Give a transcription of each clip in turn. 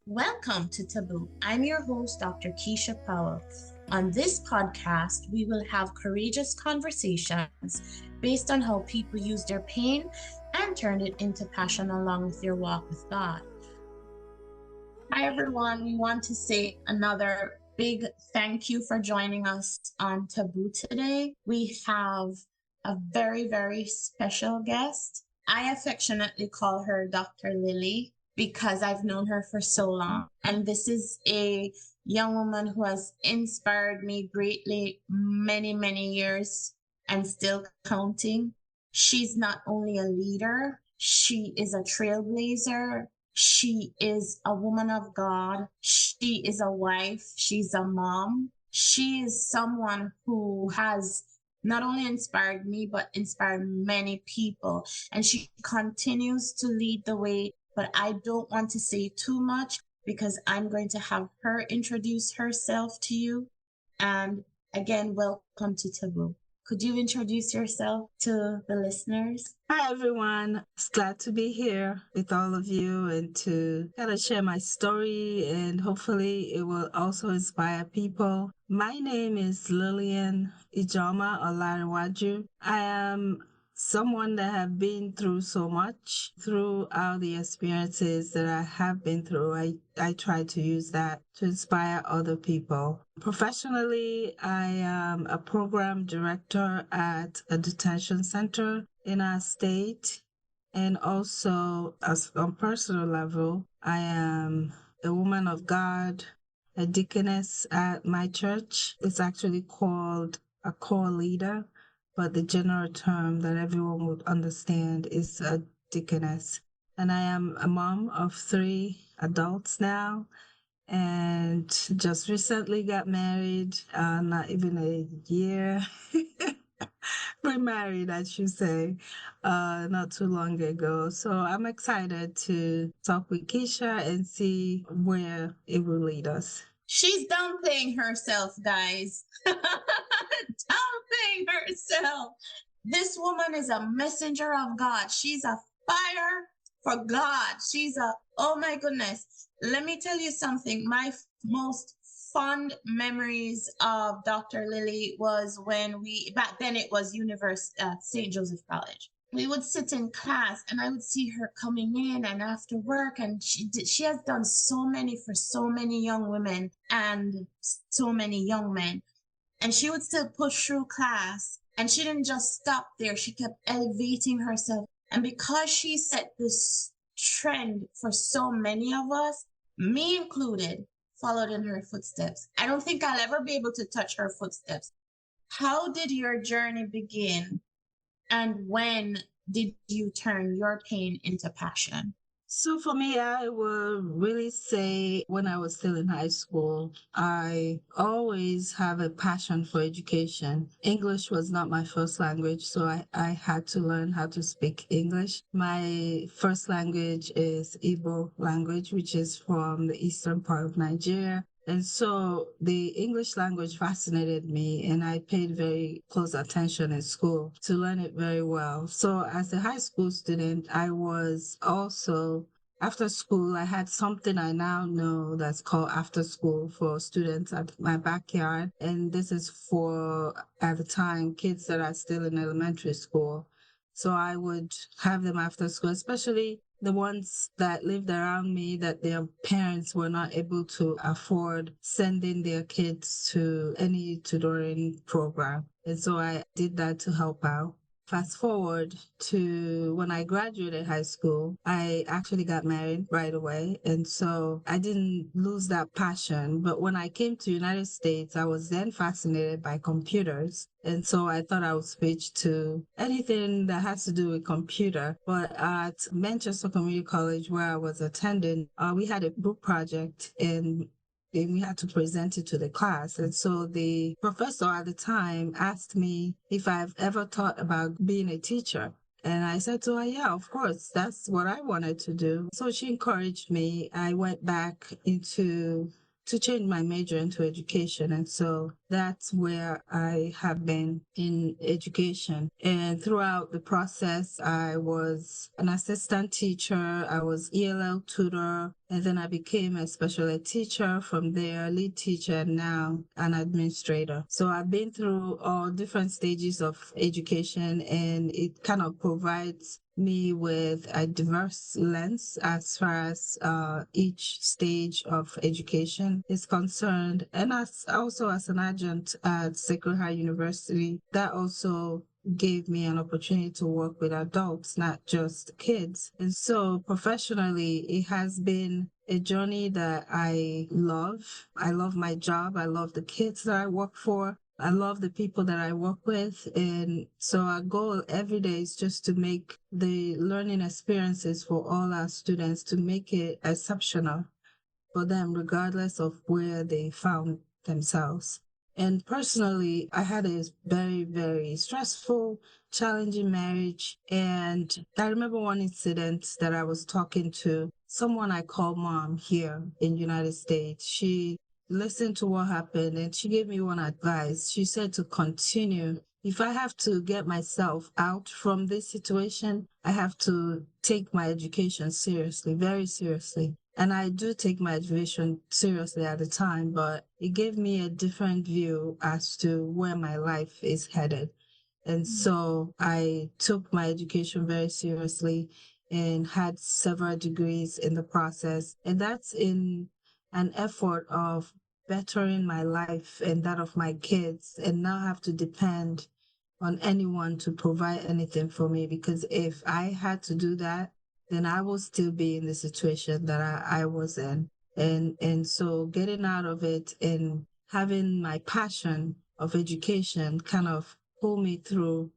Welcome to Taboo. I'm your host, Dr. Keisha Powell. On this podcast, we will have courageous conversations based on how people use their pain and turned it into passion along with their walk with God. Hi, everyone. We want to say another big thank you for joining us on Taboo today. We have a very, very special guest. I affectionately call her Dr. Lily because I've known her for so long. And this is a young woman who has inspired me greatly many, many years and still counting. She's not only a leader, she is a trailblazer. She is a woman of God. She is a wife. She's a mom. She is someone who has not only inspired me, but inspired many people. And she continues to lead the way. But I don't want to say too much because I'm going to have her introduce herself to you. And again, welcome to Taboo. Could you introduce yourself to the listeners? Hi, everyone. It's glad to be here with all of you and to kind of share my story, and hopefully it will also inspire people. My name is Lillian Ijoma Olariwaju. I am someone that have been through so much. Throughout the experiences that I have been through, I try to use that to inspire other people. Professionally, I am a program director at a detention center in our state. And also, as on personal level, I am a woman of God, a deaconess at my church. It's actually called a core leader, but the general term that everyone would understand is a deaconess. And I am a mom of 3 adults now, and just recently got married, not even a year. Remarried, I should say, not too long ago. So I'm excited to talk with Keisha and see where it will lead us. She's downplaying herself, guys. Downplaying herself. This woman is a messenger of God. She's a fire for God. Oh my goodness. Let me tell you something. My most fond memories of Dr. Lily was when back then it was St. Joseph College. We would sit in class and I would see her coming in and after work, and she has done so many for so many young women and so many young men, and she would still push through class, and she didn't just stop there. She kept elevating herself, and because she set this trend for so many of us, me included, followed in her footsteps. I don't think I'll ever be able to touch her footsteps. How did your journey begin? And when did you turn your pain into passion? So for me, I will really say when I was still in high school, I always have a passion for education. English was not my first language, so I had to learn how to speak English. My first language is Igbo language, which is from the eastern part of Nigeria. And so the English language fascinated me, and I paid very close attention in school to learn it very well. So as a high school student, I was also, after school, I had something I now know that's called after school for students at my backyard. And this is for, at the time, kids that are still in elementary school. So I would have them after school, especially the ones that lived around me that their parents were not able to afford sending their kids to any tutoring program. And so I did that to help out. Fast forward to when I graduated high school, I actually got married right away. And so I didn't lose that passion. But when I came to United States, I was then fascinated by computers. And so I thought I would switch to anything that has to do with computer. But at Manchester Community College, where I was attending, we had a book project, and we had to present it to the class. And so the professor at the time asked me if I've ever thought about being a teacher. And I said to her, yeah, of course, that's what I wanted to do. So she encouraged me. I went back into to change my major into education. And so that's where I have been in education. And throughout the process, I was an assistant teacher, I was ELL tutor, and then I became a special ed teacher, from there, lead teacher, and now an administrator. So I've been through all different stages of education, and it kind of provides me with a diverse lens as far as each stage of education is concerned. And as also as an adjunct at Sacred Heart University, that also gave me an opportunity to work with adults, not just kids. And so professionally, it has been a journey that I love. I love my job. I love the kids that I work for. I love the people that I work with. And so our goal every day is just to make the learning experiences for all our students, to make it exceptional for them, regardless of where they found themselves. And personally, I had a very, very stressful, challenging marriage. And I remember one incident that I was talking to someone I call mom here in United States. She listened to what happened and she gave me one advice. She said to continue. If I have to get myself out from this situation, I have to take my education seriously, very seriously. And I do take my education seriously at the time, but it gave me a different view as to where my life is headed. And so I took my education very seriously and had several degrees in the process. And that's in an effort of bettering my life and that of my kids, and not have to depend on anyone to provide anything for me. Because if I had to do that, then I will still be in the situation that I was in. And so getting out of it and having my passion of education kind of pull me through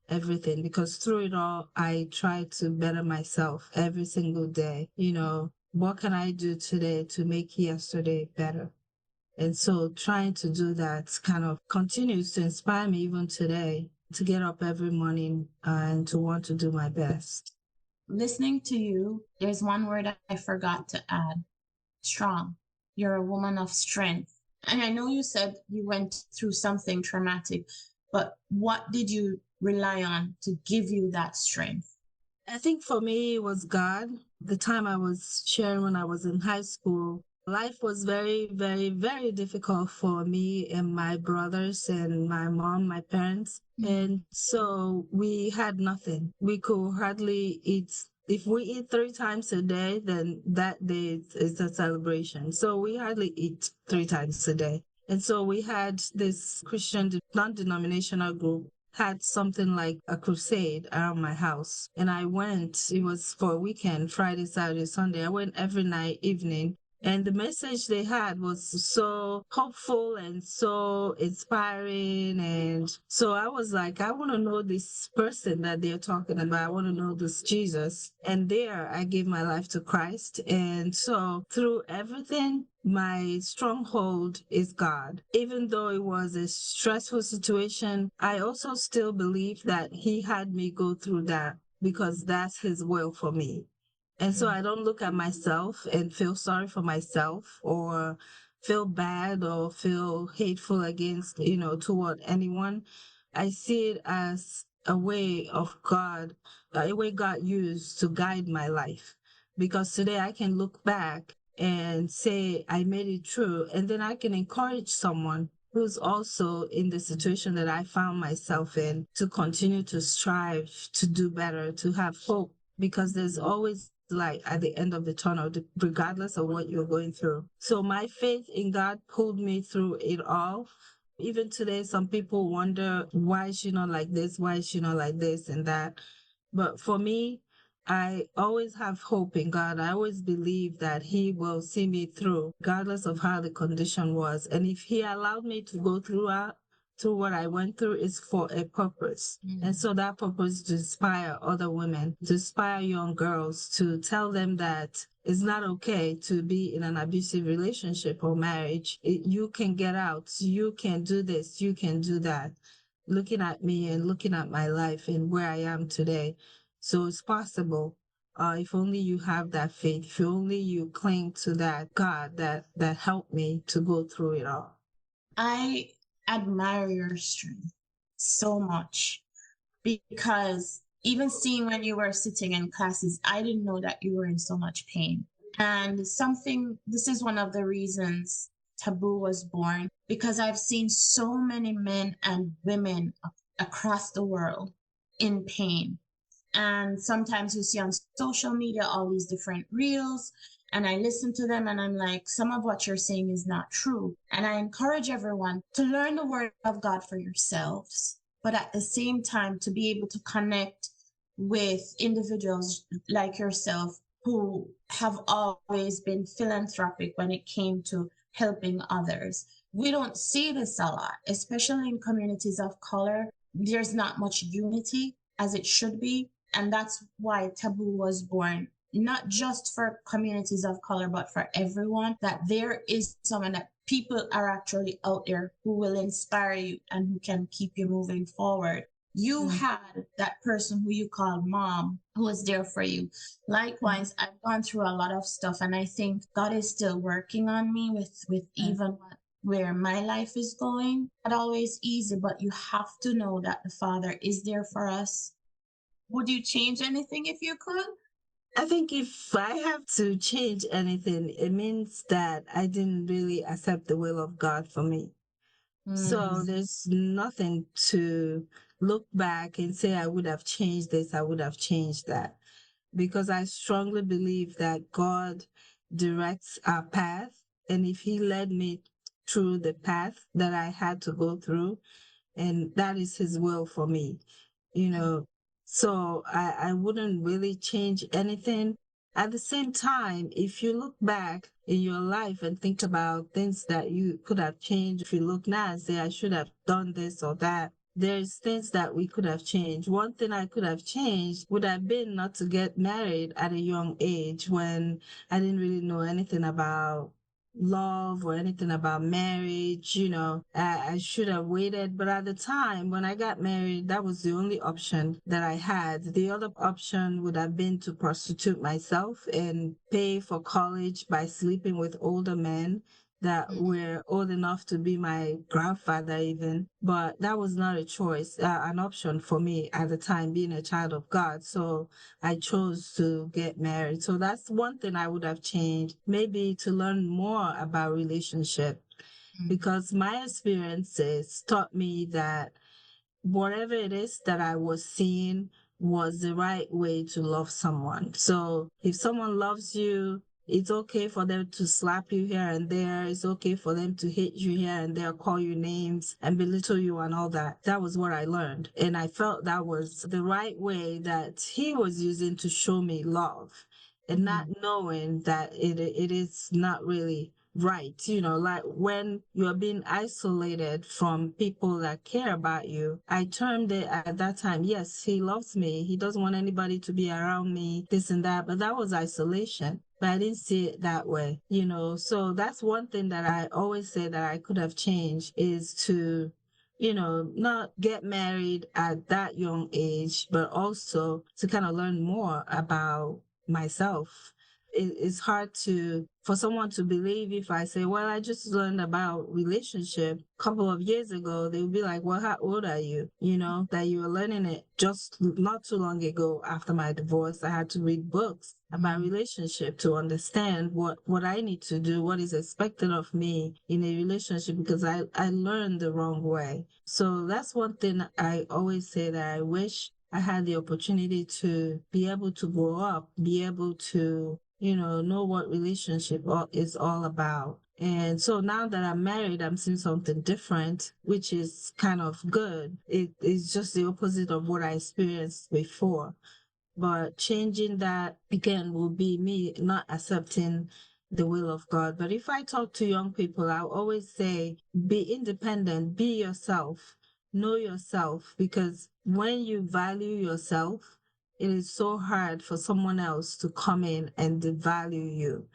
everything, because through it all, I try to better myself every single day. What can I do today to make yesterday better? And so trying to do that kind of continues to inspire me even today to get up every morning and to want to do my best. Listening to you, there's one word I forgot to add: strong. You're a woman of strength. And I know you said you went through something traumatic, but what did you rely on to give you that strength? I think for me, it was God. The time I was sharing when I was in high school, life was very, very, very difficult for me and my brothers and my mom, my parents. And so we had nothing. We could hardly eat. If we eat 3 times a day, then that day is a celebration. So we hardly eat 3 times a day. And so we had this Christian non-denominational group had something like a crusade around my house. And I went, it was for a weekend, Friday, Saturday, Sunday. I went every night, evening. And the message they had was so hopeful and so inspiring. And so I was like, I want to know this person that they're talking about. I want to know this Jesus. And there I gave my life to Christ. And so through everything, my stronghold is God. Even though it was a stressful situation, I also still believe that He had me go through that because that's His will for me. And so I don't look at myself and feel sorry for myself or feel bad or feel hateful against, toward anyone. I see it as a way of God, a way God used to guide my life. Because today I can look back and say I made it through, and then I can encourage someone who's also in the situation that I found myself in to continue to strive, to do better, to have hope, because there's always light at the end of the tunnel, regardless of what you're going through. So my faith in God pulled me through it all. Even today, some people wonder, why is she not like this? Why is she not like this and that? But for me, I always have hope in God. I always believe that He will see me through, regardless of how the condition was. And if He allowed me to go through what I went through, is for a purpose. And so that purpose is to inspire other women, to inspire young girls, to tell them that it's not okay to be in an abusive relationship or marriage. You can get out. You can do this. You can do that. Looking at me and looking at my life and where I am today. So it's possible. if only you have that faith, if only you cling to that God that helped me to go through it all. I admire your strength so much because even seeing when you were sitting in classes, I didn't know that you were in so much pain. And this is one of the reasons Taboo was born, because I've seen so many men and women across the world in pain. And sometimes you see on social media all these different reels, and I listen to them and I'm like, some of what you're saying is not true. And I encourage everyone to learn the word of God for yourselves, but at the same time to be able to connect with individuals like yourself who have always been philanthropic when it came to helping others. We don't see this a lot, especially in communities of color. There's not much unity as it should be. And that's why Taboo was born, not just for communities of color, but for everyone, that there is someone, that people are actually out there who will inspire you and who can keep you moving forward. You had that person who you called mom who was there for you. Likewise, I've gone through a lot of stuff, and I think God is still working on me with even where my life is going. Not always easy, but you have to know that the Father is there for us. Would you change anything if you could? I think if I have to change anything, it means that I didn't really accept the will of God for me. So there's nothing to look back and say, I would have changed this, I would have changed that. Because I strongly believe that God directs our path. And if He led me through the path that I had to go through, and that is His will for me, you know. So I wouldn't really change anything. At the same time, if you look back in your life and think about things that you could have changed, if you look now and say, I should have done this or that, there's things that we could have changed. One thing I could have changed would have been not to get married at a young age when I didn't really know anything about love or anything about marriage. I should have waited, but at the time when I got married, that was the only option that I had. The other option would have been to prostitute myself and pay for college by sleeping with older men that were old enough to be my grandfather even, but that was not a choice, an option for me at the time, being a child of God. So I chose to get married. So that's one thing I would have changed, maybe to learn more about relationship, because my experiences taught me that whatever it is that I was seeing was the right way to love someone. So if someone loves you, it's okay for them to slap you here and there. It's okay for them to hit you here and there, call you names and belittle you and all that. That was what I learned. And I felt that was the right way that He was using to show me love, and not knowing that it is not really right. Like when you're being isolated from people that care about you. I termed it at that time, yes, He loves me. He doesn't want anybody to be around me, this and that. But that was isolation. But I didn't see it that way. So that's one thing that I always say that I could have changed, is to not get married at that young age, but also to kind of learn more about myself. It's hard for someone to believe if I say, well, I just learned about relationship a couple of years ago. They would be like, well, how old are you? That you were learning it just not too long ago. After my divorce, I had to read books about relationship to understand what I need to do, what is expected of me in a relationship, because I learned the wrong way. So that's one thing I always say, that I wish I had the opportunity to be able to grow up, be able to, know what relationship is all about. And so now that I'm married, I'm seeing something different, which is kind of good. It is just the opposite of what I experienced before. But changing that again will be me not accepting the will of God. But if I talk to young people, I'll always say, be independent, be yourself, know yourself, because when you value yourself, it is so hard for someone else to come in and devalue you.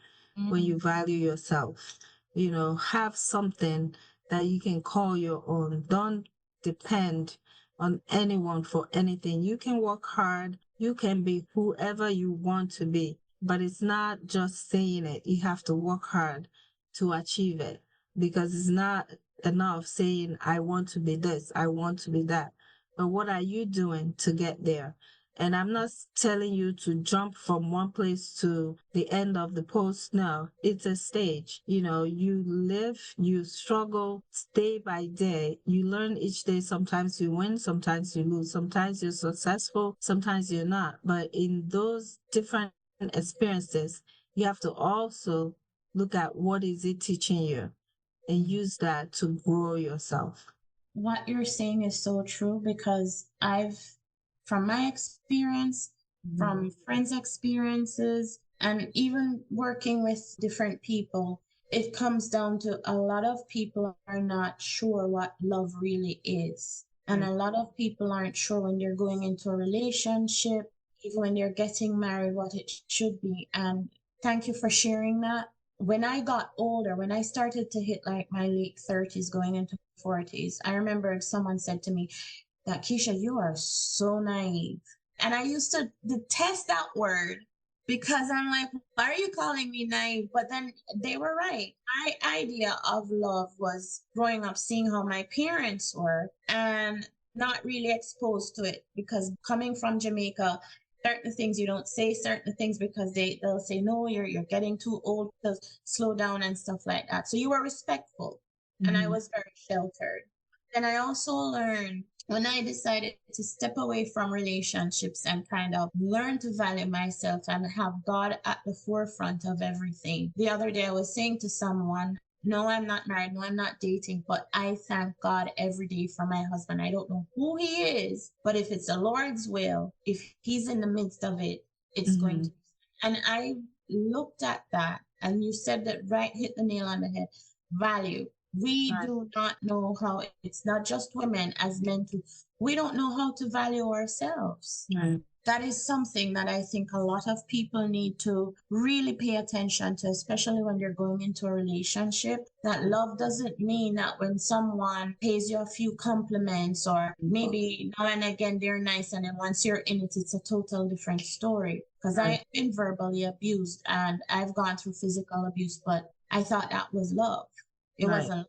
When you value yourself, have something that you can call your own. Don't depend on anyone for anything. You can work hard. You can be whoever you want to be, but it's not just saying it. You have to work hard to achieve it, because it's not enough saying, I want to be this, I want to be that. But what are you doing to get there? And I'm not telling you to jump from one place to the end of the post. No, it's a stage. You live, you struggle day by day. You learn each day. Sometimes you win, sometimes you lose. Sometimes you're successful, sometimes you're not. But in those different experiences, you have to also look at what is it teaching you and use that to grow yourself. What you're saying is so true because from my experience, from friends' experiences, and even working with different people, it comes down to a lot of people are not sure what love really is. And a lot of people aren't sure when they're going into a relationship, even when they're getting married, what it should be. And thank you for sharing that. When I got older, when I started to hit like my late 30s, going into 40s, I remember someone said to me that, Keisha, you are so naive. And I used to detest that word because I'm like, why are you calling me naive? But then they were right. My idea of love was growing up, seeing how my parents were and not really exposed to it, because coming from Jamaica, certain things you don't say certain things because they'll say, no, you're getting too old to slow down and stuff like that. So you were respectful, and I was very sheltered. And I also learned when I decided to step away from relationships and kind of learn to value myself and have God at the forefront of everything. The other day I was saying to someone, no, I'm not married. No, I'm not dating, but I thank God every day for my husband. I don't know who he is, but if it's the Lord's will, if he's in the midst of it, it's going to. And I looked at that, and you said that right, hit the nail on the head. Value. We do not know how, it's not just women, as men too. We don't know how to value ourselves. Right. That is something that I think a lot of people need to really pay attention to, especially when you're going into a relationship. That love doesn't mean that when someone pays you a few compliments or maybe now and again they're nice, and then once you're in it, it's a total different story. Because I've been verbally abused and I've gone through physical abuse, but I thought that was love. It wasn't.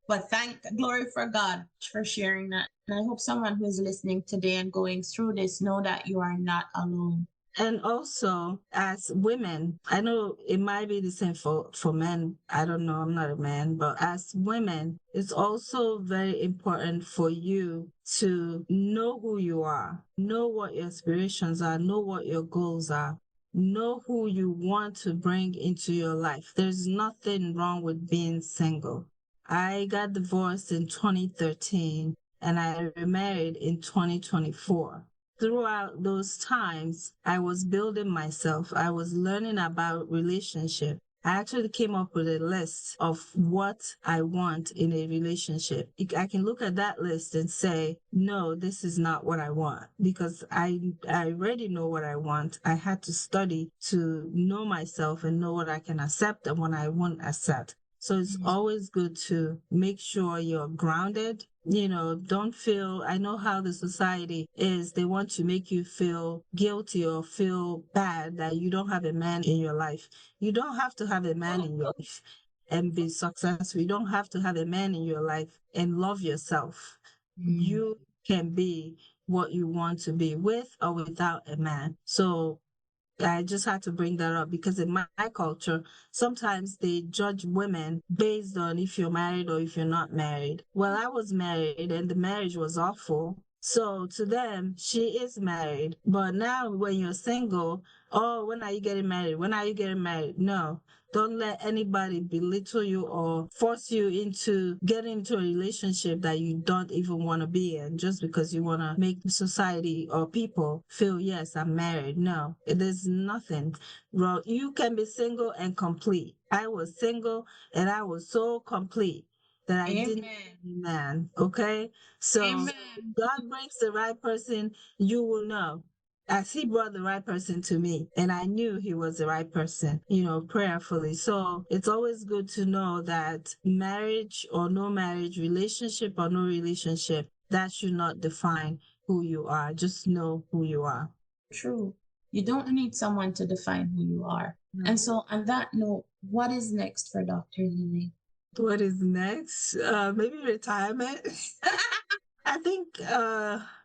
But thank glory for God for sharing that. And I hope someone who is listening today and going through this know that you are not alone. And also, as women, I know it might be the same for men. I don't know, I'm not a man, but as women, it's also very important for you to know who you are, know what your aspirations are, know what your goals are, know who you want to bring into your life. There's nothing wrong with being single. I got divorced in 2013 and I remarried in 2024. Throughout those times, I was building myself. I was learning about relationship. I actually came up with a list of what I want in a relationship. I can look at that list and say, no, this is not what I want, because I already know what I want. I had to study to know myself and know what I can accept and what I won't accept. So it's always good to make sure you're grounded. Don't feel, I know how the society is. They want to make you feel guilty or feel bad that you don't have a man in your life. You don't have to have a man in your life and be successful. You don't have to have a man in your life and love yourself. You can be what you want to be with or without a man. So I just had to bring that up because in my culture, sometimes they judge women based on if you're married or if you're not married. Well, I was married and the marriage was awful. So to them, she is married. But now when you're single, oh, when are you getting married? When are you getting married? No. Don't let anybody belittle you or force you into getting into a relationship that you don't even want to be in just because you want to make society or people feel, yes, I'm married. No, there's nothing wrong. You can be single and complete. I was single and I was so complete that I didn't need a man. Okay. So if God brings the right person, you will know, as he brought the right person to me and I knew he was the right person, prayerfully. So it's always good to know that marriage or no marriage, relationship or no relationship, that should not define who you are. Just know who you are. true. You don't need someone to define who you are. No. And so, on that note, what is next for Dr. Lily? What is next? Maybe retirement. I think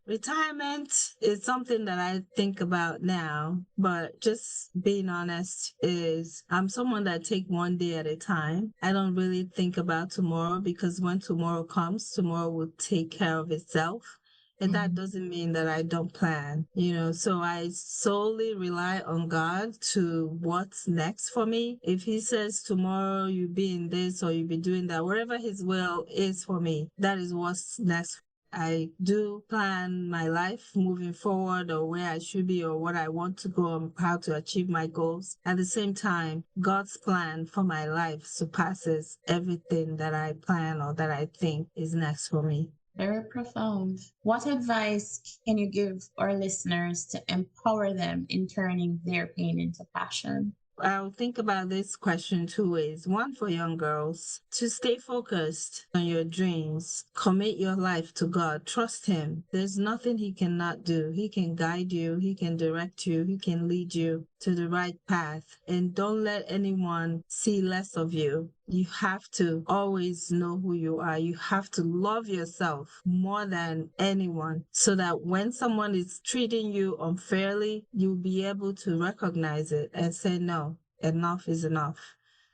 retirement is something that I think about now, but just being honest is I'm someone that take one day at a time. I don't really think about tomorrow because when tomorrow comes, tomorrow will take care of itself. And that doesn't mean that I don't plan, so I solely rely on God to what's next for me. If He says tomorrow you be in this or you be doing that, wherever His will is for me, that is what's next. I do plan my life moving forward or where I should be or what I want to go and how to achieve my goals. At the same time, God's plan for my life surpasses everything that I plan or that I think is next for me. Very profound. What advice can you give our listeners to empower them in turning their pain into passion? I'll think about this question two ways. One, for young girls, to stay focused on your dreams, commit your life to God, trust Him. There's nothing He cannot do. He can guide you, He can direct you, He can lead you to the right path. And don't let anyone see less of you. You have to always know who you are. You have to love yourself more than anyone so that when someone is treating you unfairly, you'll be able to recognize it and say, no, enough is enough.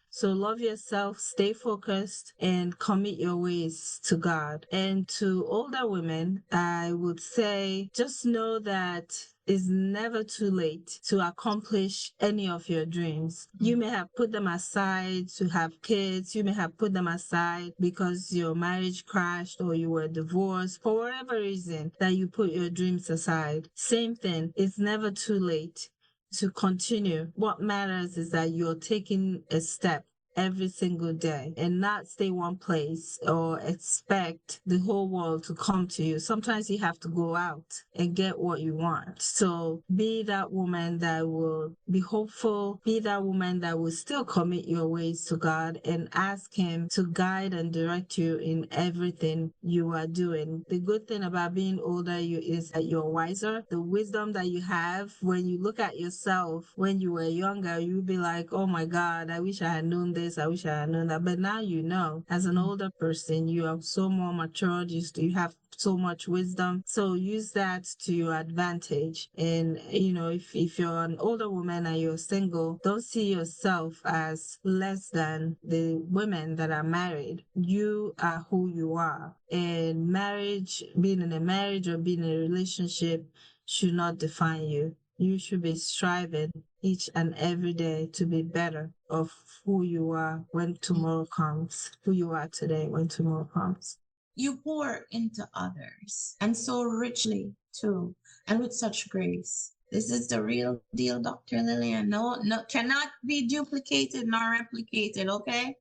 So love yourself, stay focused, and commit your ways to God. And to older women, I would say just know that it's never too late to accomplish any of your dreams. You may have put them aside to have kids. You may have put them aside because your marriage crashed or you were divorced. For whatever reason that you put your dreams aside. Same thing. It's never too late to continue. What matters is that you're taking a step every single day and not stay one place or expect the whole world to come to you. Sometimes you have to go out and get what you want. So be that woman that will be hopeful, be that woman that will still commit your ways to God and ask Him to guide and direct you in everything you are doing. The good thing about being older is that you're wiser. The wisdom that you have when you look at yourself when you were younger, you'll be like, oh my God, I wish I had known this, I wish I had known that. But now you know, as an older person, you are so more matured, you have so much wisdom. So use that to your advantage. And, if you're an older woman and you're single, don't see yourself as less than the women that are married. You are who you are. And marriage, being in a marriage or being in a relationship should not define you. You should be striving each and every day to be better of who you are when tomorrow comes, who you are today when tomorrow comes. You pour into others, and so richly too, and with such grace. This is the real deal, Dr. Lillian. No, cannot be duplicated nor replicated, okay?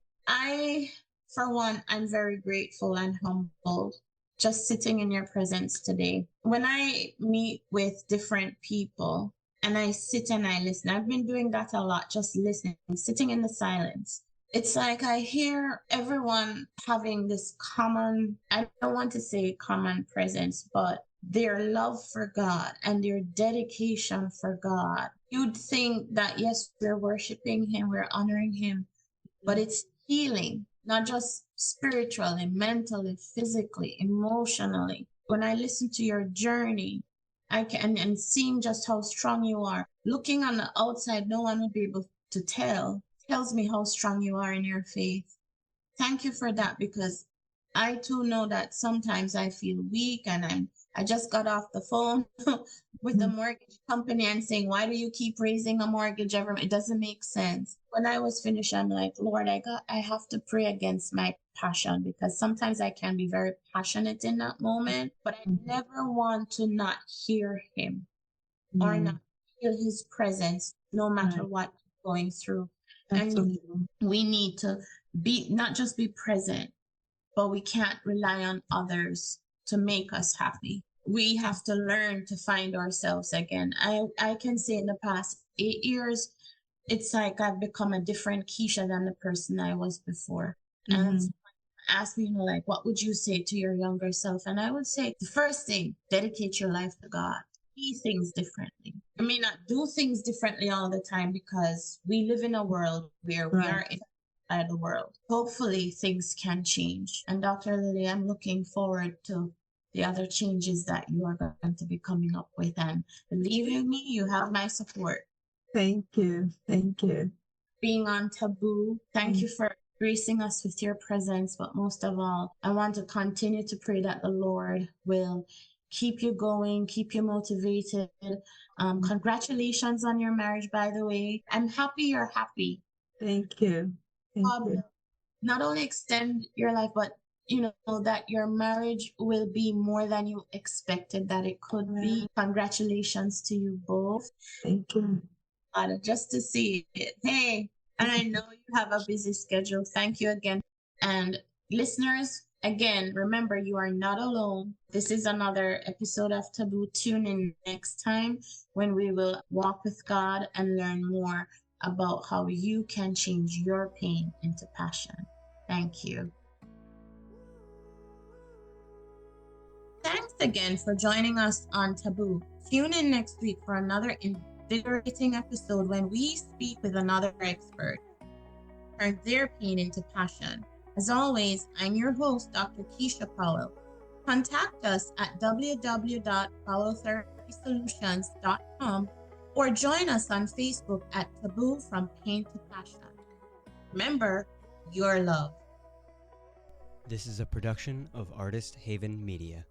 For one, I'm very grateful and humbled just sitting in your presence today. When I meet with different people and I sit and I listen, I've been doing that a lot, just listening, sitting in the silence. It's like I hear everyone having this common, I don't want to say common presence, but their love for God and their dedication for God. You'd think that, yes, we're worshiping Him, we're honoring Him, but it's healing, not just spiritually, mentally, physically, emotionally. When I listen to your journey, I can, and seeing just how strong you are, looking on the outside, no one would be able to tell. Tells me how strong you are in your faith. Thank you for that, because I too know that sometimes I feel weak, and I just got off the phone with the mortgage company and saying, why do you keep raising a mortgage every month? It doesn't make sense. When I was finished, I'm like, Lord, I have to pray against my passion, because sometimes I can be very passionate in that moment, but I never want to not hear Him or not feel His presence, no matter what I'm going through. Absolutely. And we need to not just be present, but we can't rely on others to make us happy. We have to learn to find ourselves again. I can say in the past 8 years, it's like I've become a different Keisha than the person I was before. And ask me, like, what would you say to your younger self? And I would say the first thing, dedicate your life to God. see things differently. I may not do things differently all the time because we live in a world where we Right. are inside the world. Hopefully things can change. And Dr. Lily, I'm looking forward to the other changes that you are going to be coming up with. And believe in me, you have my support. Thank you. Thank you. Being on Taboo, thank you for gracing us with your presence. But most of all, I want to continue to pray that the Lord will keep you going, keep you motivated. Congratulations on your marriage, by the way. I'm happy you're happy. Thank you. Thank God you. will not only extend your life, but that your marriage will be more than you expected that it could be. Congratulations to you both. Thank you. Just to see it. Hey, and I know you have a busy schedule. Thank you again. And listeners, again, remember you are not alone. This is another episode of Taboo. Tune in next time when we will walk with God and learn more about how you can change your pain into passion. Thank you. Thanks again for joining us on Taboo. Tune in next week for another invigorating episode when we speak with another expert, turn their pain into passion. As always, I'm your host, Dr. Keisha Powell. Contact us at www.powelltherapysolutions.com or join us on Facebook at Taboo From Pain to Passion. Remember, you're loved. This is a production of Artist Haven Media.